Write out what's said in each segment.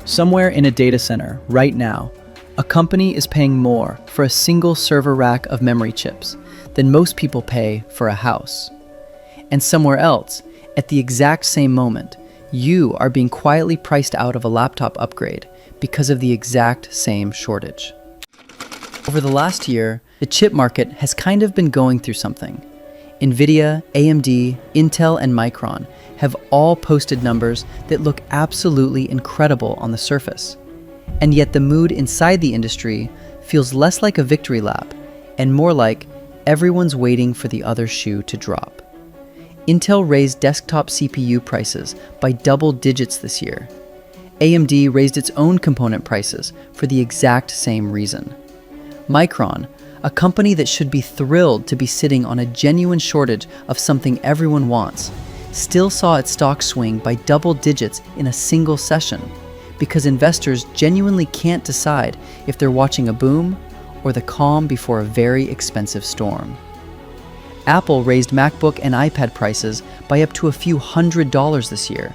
Somewhere in a data center, right now, a company is paying more for a single server rack of memory chips than most people pay for a house. And somewhere else, at the exact same moment, you are being quietly priced out of a laptop upgrade because of the exact same shortage. Over the last year, the chip market has kind of been going through something. Nvidia, AMD, Intel, and Micron have all posted numbers that look absolutely incredible on the surface. And yet the mood inside the industry feels less like a victory lap and more like everyone's waiting for the other shoe to drop. Intel raised desktop CPU prices by double digits this year. AMD raised its own component prices for the exact same reason. Micron, a company that should be thrilled to be sitting on a genuine shortage of something everyone wants, still saw its stock swing by double digits in a single session because investors genuinely can't decide if they're watching a boom or the calm before a very expensive storm. Apple raised MacBook and iPad prices by up to a few $100s this year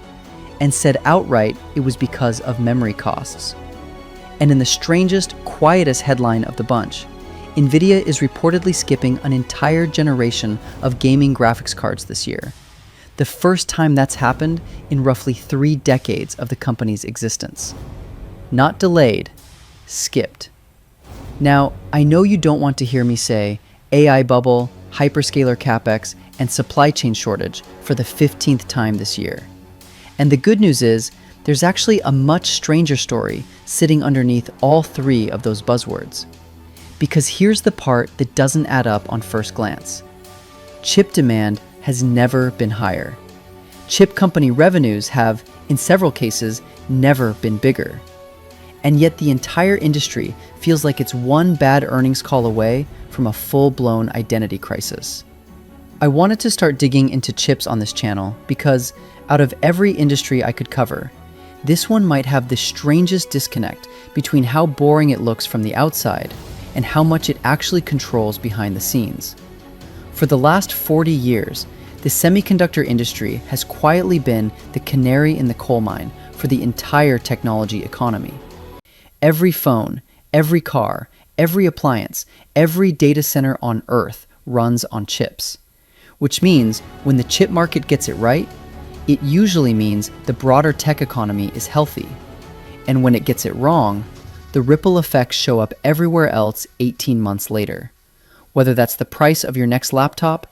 and said outright it was because of memory costs. And in the strangest, quietest headline of the bunch, Nvidia is reportedly skipping an entire generation of gaming graphics cards this year, the first time that's happened in roughly 3 decades of the company's existence. Not delayed, skipped. Now, I know you don't want to hear me say AI bubble, hyperscaler capex, and supply chain shortage for the 15th time this year. And the good news is, there's actually a much stranger story sitting underneath all 3 of those buzzwords. Because here's the part that doesn't add up on first glance. Chip demand has never been higher. Chip company revenues have, in several cases, never been bigger. And yet the entire industry feels like it's one bad earnings call away from a full-blown identity crisis. I wanted to start digging into chips on this channel because, out of every industry I could cover, this one might have the strangest disconnect between how boring it looks from the outside and how much it actually controls behind the scenes. For the last 40 years, the semiconductor industry has quietly been the canary in the coal mine for the entire technology economy. Every phone, every car, every appliance, every data center on Earth runs on chips. Which means when the chip market gets it right, it usually means the broader tech economy is healthy. And when it gets it wrong, the ripple effects show up everywhere else 18 months later, whether that's the price of your next laptop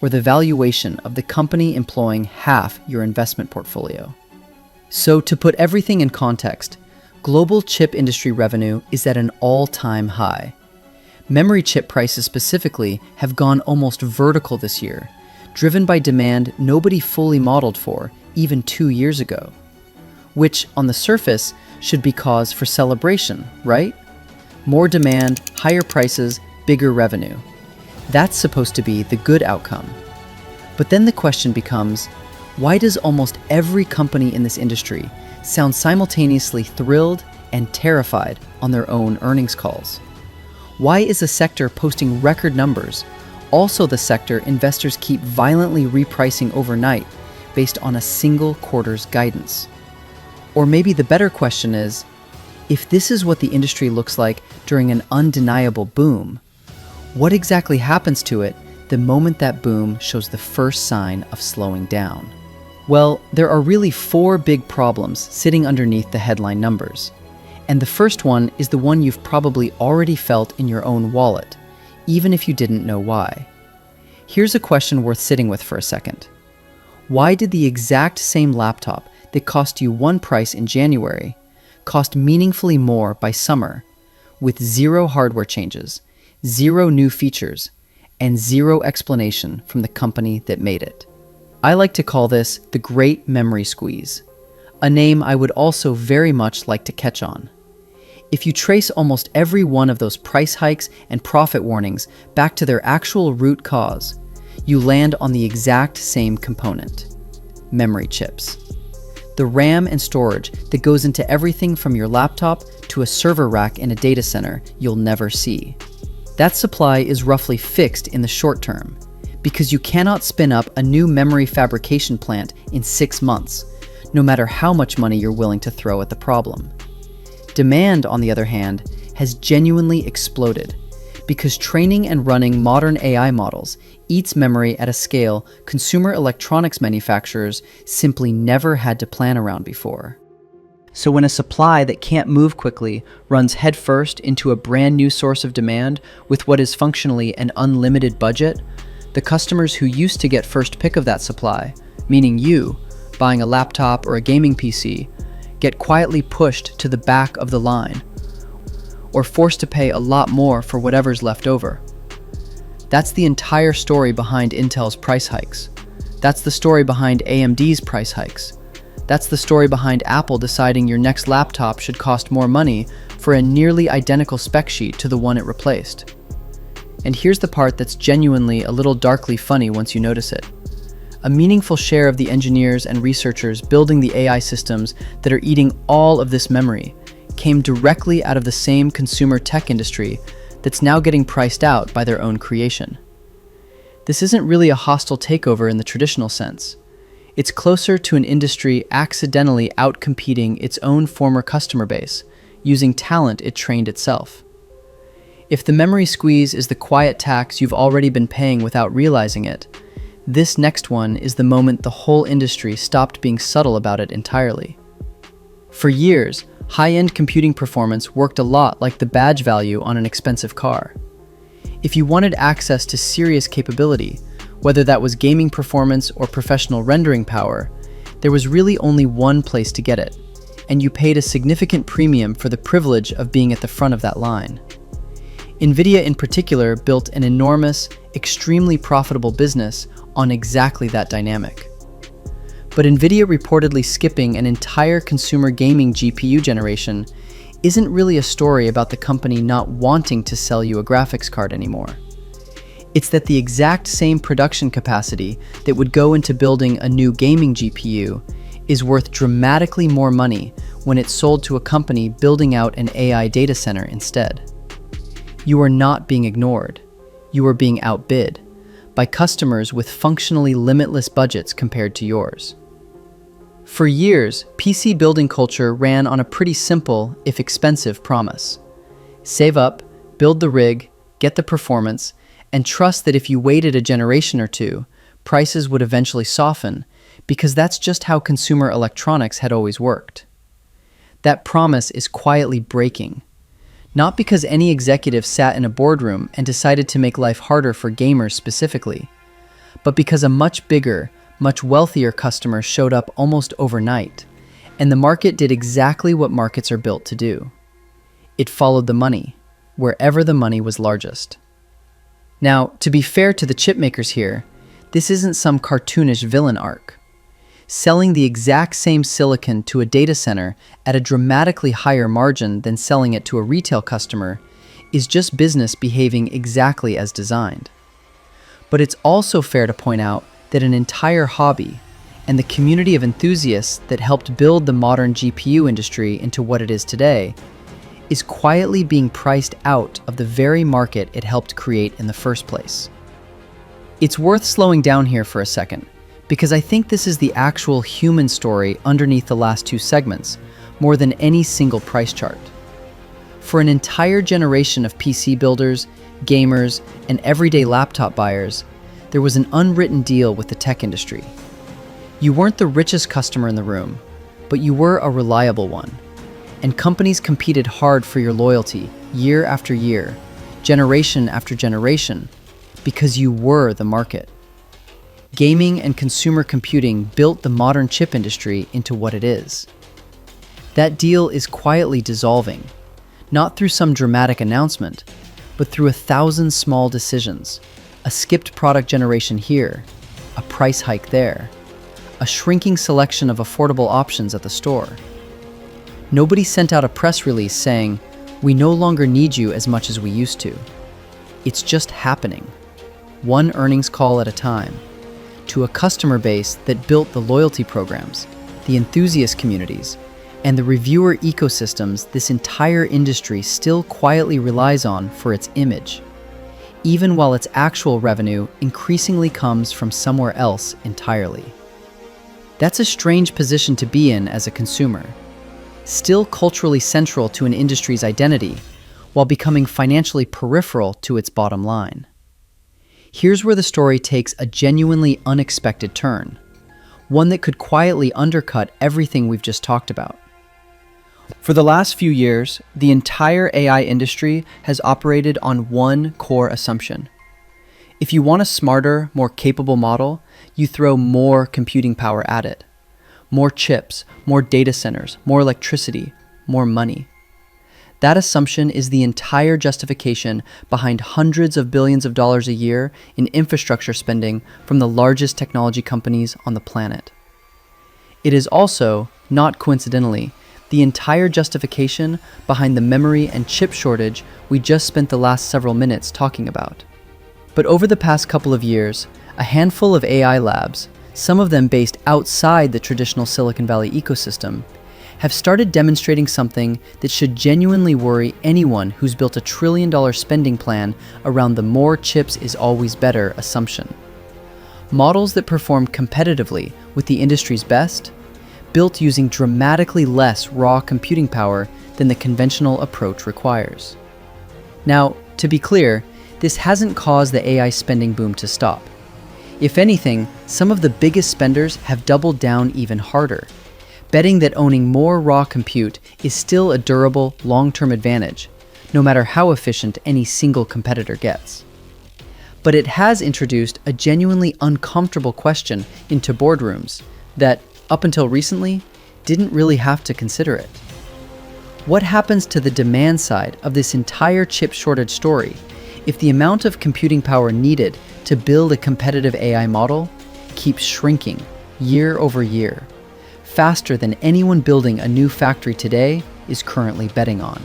or the valuation of the company employing half your investment portfolio. So to put everything in context, global chip industry revenue is at an all-time high. Memory chip prices specifically have gone almost vertical this year, driven by demand nobody fully modeled for even 2 years ago. Which, on the surface, should be cause for celebration, right? More demand, higher prices, bigger revenue. That's supposed to be the good outcome. But then the question becomes, why does almost every company in this industry sound simultaneously thrilled and terrified on their own earnings calls? Why is a sector posting record numbers also the sector investors keep violently repricing overnight based on a single quarter's guidance? Or maybe the better question is, if this is what the industry looks like during an undeniable boom, what exactly happens to it the moment that boom shows the first sign of slowing down? Well, there are really 4 big problems sitting underneath the headline numbers. And the first one is the one you've probably already felt in your own wallet, even if you didn't know why. Here's a question worth sitting with for a second. Why did the exact same laptop that cost you one price in January cost meaningfully more by summer, with 0 hardware changes, 0 new features, and 0 explanation from the company that made it? I like to call this the Great Memory Squeeze, a name I would also very much like to catch on. If you trace almost every one of those price hikes and profit warnings back to their actual root cause, you land on the exact same component: memory chips. The RAM and storage that goes into everything from your laptop to a server rack in a data center you'll never see. That supply is roughly fixed in the short term, because you cannot spin up a new memory fabrication plant in 6 months, no matter how much money you're willing to throw at the problem. Demand, on the other hand, has genuinely exploded because training and running modern AI models eats memory at a scale consumer electronics manufacturers simply never had to plan around before. So when a supply that can't move quickly runs headfirst into a brand new source of demand with what is functionally an unlimited budget, the customers who used to get first pick of that supply, meaning you, buying a laptop or a gaming PC, get quietly pushed to the back of the line, or forced to pay a lot more for whatever's left over. That's the entire story behind Intel's price hikes. That's the story behind AMD's price hikes. That's the story behind Apple deciding your next laptop should cost more money for a nearly identical spec sheet to the one it replaced. And here's the part that's genuinely a little darkly funny once you notice it. A meaningful share of the engineers and researchers building the AI systems that are eating all of this memory came directly out of the same consumer tech industry that's now getting priced out by their own creation. This isn't really a hostile takeover in the traditional sense. It's closer to an industry accidentally outcompeting its own former customer base, using talent it trained itself. If the memory squeeze is the quiet tax you've already been paying without realizing it, this next one is the moment the whole industry stopped being subtle about it entirely. For years, high-end computing performance worked a lot like the badge value on an expensive car. If you wanted access to serious capability, whether that was gaming performance or professional rendering power, there was really only one place to get it, and you paid a significant premium for the privilege of being at the front of that line. Nvidia in particular built an enormous, extremely profitable business on exactly that dynamic. But Nvidia reportedly skipping an entire consumer gaming GPU generation isn't really a story about the company not wanting to sell you a graphics card anymore. It's that the exact same production capacity that would go into building a new gaming GPU is worth dramatically more money when it's sold to a company building out an AI data center instead. You are not being ignored. You are being outbid by customers with functionally limitless budgets compared to yours. For years, PC building culture ran on a pretty simple, if expensive, promise. Save up, build the rig, get the performance, and trust that if you waited a generation or two, prices would eventually soften, because that's just how consumer electronics had always worked. That promise is quietly breaking. Not because any executive sat in a boardroom and decided to make life harder for gamers specifically, but because a much bigger, much wealthier customer showed up almost overnight, and the market did exactly what markets are built to do. It followed the money, wherever the money was largest. Now, to be fair to the chipmakers here, this isn't some cartoonish villain arc. Selling the exact same silicon to a data center at a dramatically higher margin than selling it to a retail customer is just business behaving exactly as designed. But it's also fair to point out that an entire hobby and the community of enthusiasts that helped build the modern GPU industry into what it is today is quietly being priced out of the very market it helped create in the first place. It's worth slowing down here for a second, because I think this is the actual human story underneath the last two segments, more than any single price chart. For an entire generation of PC builders, gamers, and everyday laptop buyers, there was an unwritten deal with the tech industry. You weren't the richest customer in the room, but you were a reliable one. And companies competed hard for your loyalty year after year, generation after generation, because you were the market. Gaming and consumer computing built the modern chip industry into what it is. That deal is quietly dissolving, not through some dramatic announcement, but through 1,000 small decisions. A skipped product generation here, a price hike there, a shrinking selection of affordable options at the store. Nobody sent out a press release saying, "We no longer need you as much as we used to." It's just happening, one earnings call at a time, to a customer base that built the loyalty programs, the enthusiast communities, and the reviewer ecosystems this entire industry still quietly relies on for its image, even while its actual revenue increasingly comes from somewhere else entirely. That's a strange position to be in as a consumer. still culturally central to an industry's identity, while becoming financially peripheral to its bottom line. Here's where the story takes a genuinely unexpected turn, one that could quietly undercut everything we've just talked about. For the last few years, the entire AI industry has operated on one core assumption. If you want a smarter, more capable model, you throw more computing power at it. More chips, more data centers, more electricity, more money. That assumption is the entire justification behind hundreds of billions of dollars a year in infrastructure spending from the largest technology companies on the planet. It is also, not coincidentally, the entire justification behind the memory and chip shortage we just spent the last several minutes talking about. But over the past couple of years, a handful of AI labs, some of them based outside the traditional Silicon Valley ecosystem, have started demonstrating something that should genuinely worry anyone who's built a trillion-dollar spending plan around the more chips is always better assumption. Models that perform competitively with the industry's best, built using dramatically less raw computing power than the conventional approach requires. Now, to be clear, this hasn't caused the AI spending boom to stop. If anything, some of the biggest spenders have doubled down even harder, betting that owning more raw compute is still a durable, long-term advantage, no matter how efficient any single competitor gets. But it has introduced a genuinely uncomfortable question into boardrooms that, up until recently, didn't really have to consider it. What happens to the demand side of this entire chip shortage story if the amount of computing power needed to build a competitive AI model keeps shrinking year over year, faster than anyone building a new factory today is currently betting on?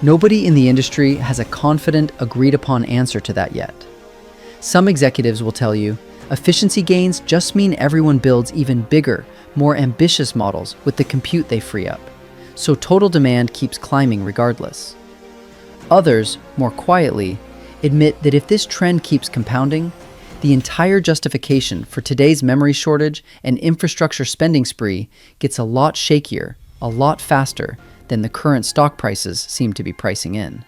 Nobody in the industry has a confident, agreed-upon answer to that yet. Some executives will tell you, efficiency gains just mean everyone builds even bigger, more ambitious models with the compute they free up, so total demand keeps climbing regardless. Others, more quietly, admit that if this trend keeps compounding, the entire justification for today's memory shortage and infrastructure spending spree gets a lot shakier, a lot faster than the current stock prices seem to be pricing in.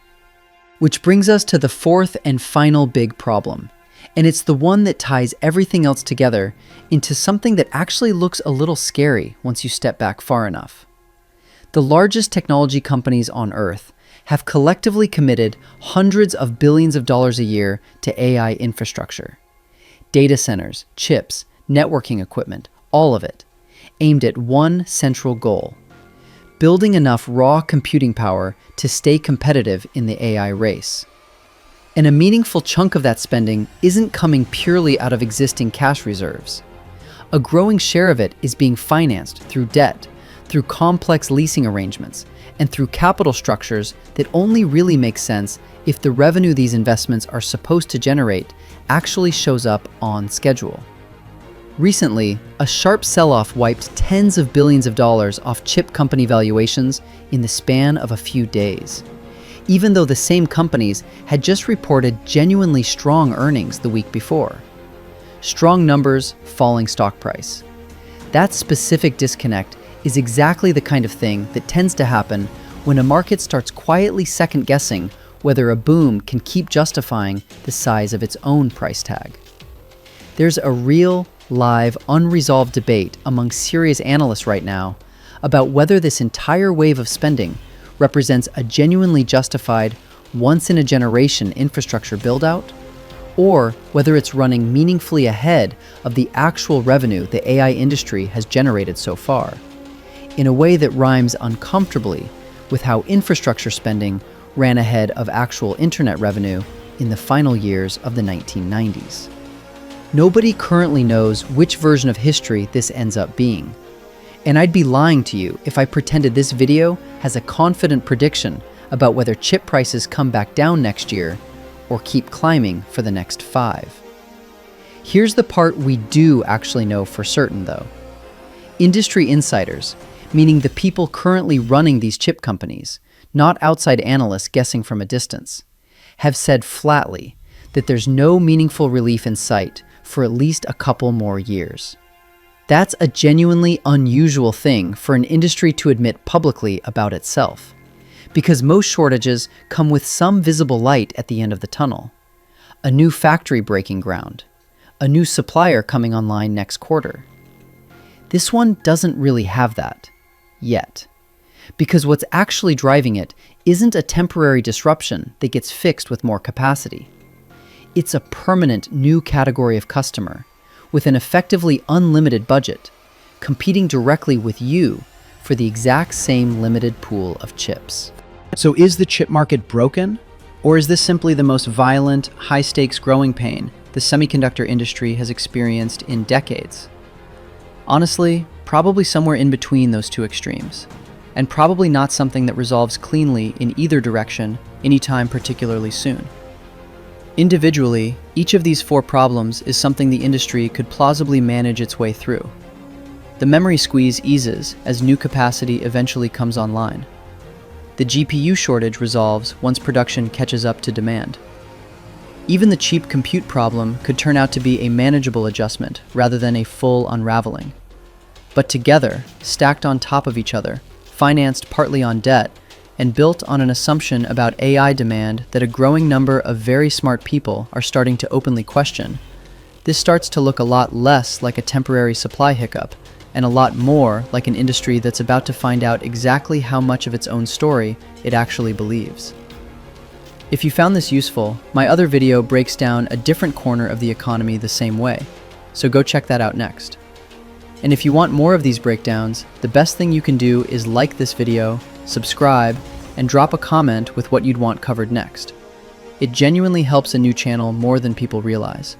Which brings us to the fourth and final big problem. And it's the one that ties everything else together into something that actually looks a little scary once you step back far enough. The largest technology companies on Earth have collectively committed hundreds of billions of dollars a year to AI infrastructure. Data centers, chips, networking equipment, all of it, aimed at one central goal: building enough raw computing power to stay competitive in the AI race. And a meaningful chunk of that spending isn't coming purely out of existing cash reserves. A growing share of it is being financed through debt, through complex leasing arrangements, and through capital structures that only really make sense if the revenue these investments are supposed to generate actually shows up on schedule. Recently, a sharp sell-off wiped tens of billions of dollars off chip company valuations in the span of a few days, even though the same companies had just reported genuinely strong earnings the week before. Strong numbers, falling stock price. That specific disconnect is exactly the kind of thing that tends to happen when a market starts quietly second-guessing whether a boom can keep justifying the size of its own price tag. There's a real, live, unresolved debate among serious analysts right now about whether this entire wave of spending represents a genuinely justified, once-in-a-generation infrastructure build-out, or whether it's running meaningfully ahead of the actual revenue the AI industry has generated so far, in a way that rhymes uncomfortably with how infrastructure spending ran ahead of actual internet revenue in the final years of the 1990s. Nobody currently knows which version of history this ends up being. And I'd be lying to you if I pretended this video has a confident prediction about whether chip prices come back down next year or keep climbing for the next 5. Here's the part we do actually know for certain, though. Industry insiders, meaning the people currently running these chip companies, not outside analysts guessing from a distance, have said flatly that there's no meaningful relief in sight for at least a couple more years. That's a genuinely unusual thing for an industry to admit publicly about itself, because most shortages come with some visible light at the end of the tunnel. A new factory breaking ground, a new supplier coming online next quarter. This one doesn't really have that, yet, because what's actually driving it isn't a temporary disruption that gets fixed with more capacity. It's a permanent new category of customer with an effectively unlimited budget, competing directly with you for the exact same limited pool of chips. So is the chip market broken? Or is this simply the most violent, high-stakes growing pain the semiconductor industry has experienced in decades? Honestly, probably somewhere in between those two extremes, and probably not something that resolves cleanly in either direction anytime particularly soon. Individually, each of these four problems is something the industry could plausibly manage its way through. The memory squeeze eases as new capacity eventually comes online. The GPU shortage resolves once production catches up to demand. Even the cheap compute problem could turn out to be a manageable adjustment rather than a full unraveling. But together, stacked on top of each other, financed partly on debt, and built on an assumption about AI demand that a growing number of very smart people are starting to openly question, this starts to look a lot less like a temporary supply hiccup and a lot more like an industry that's about to find out exactly how much of its own story it actually believes. If you found this useful, my other video breaks down a different corner of the economy the same way, so go check that out next. And if you want more of these breakdowns, the best thing you can do is like this video, subscribe, and drop a comment with what you'd want covered next. It genuinely helps a new channel more than people realize.